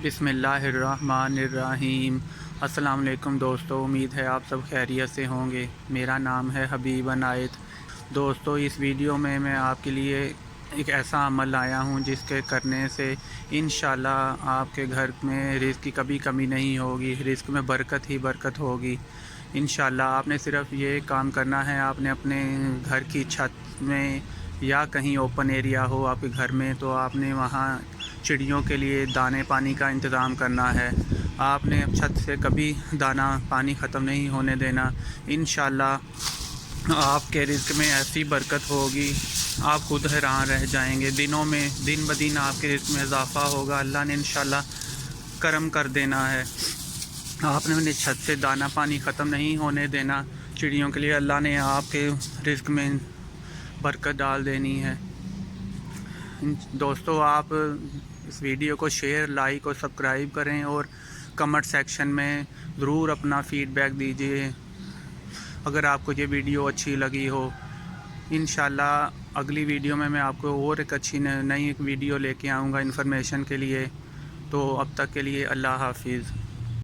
بسم اللہ الرحمن الرحیم۔ السلام علیکم دوستو، امید ہے آپ سب خیریت سے ہوں گے۔ میرا نام ہے حبیب عنایت۔ دوستو، اس ویڈیو میں آپ کے لیے ایک ایسا عمل لایا ہوں جس کے کرنے سے انشاءاللہ آپ کے گھر میں رزق کی کبھی کمی نہیں ہوگی، رزق میں برکت ہی برکت ہوگی انشاءاللہ۔ آپ نے صرف یہ کام کرنا ہے، آپ نے اپنے گھر کی چھت میں یا کہیں اوپن ایریا ہو آپ کے گھر میں، تو آپ نے وہاں چڑیوں کے لیے دانے پانی کا انتظام کرنا ہے۔ آپ نے چھت سے کبھی دانہ پانی ختم نہیں ہونے دینا۔ انشاءاللہ آپ کے رزق میں ایسی برکت ہوگی، آپ خود حیران رہ جائیں گے۔ دن بدن آپ کے رزق میں اضافہ ہوگا، اللہ نے انشاءاللہ کرم کر دینا ہے۔ آپ نے اپنی چھت سے دانہ پانی ختم نہیں ہونے دینا چڑیوں کے لیے، اللہ نے آپ کے رزق میں برکت ڈال دینی ہے۔ دوستو، آپ اس ویڈیو کو شیئر، لائک اور سبسکرائب کریں، اور کمنٹ سیکشن میں ضرور اپنا فیڈ بیک دیجیے اگر آپ کو یہ ویڈیو اچھی لگی ہو۔ انشاءاللہ اگلی ویڈیو میں آپ کو اور ایک اچھی نئی ویڈیو لے کے آؤں گا انفارمیشن کے لیے۔ تو اب تک کے لیے اللہ حافظ۔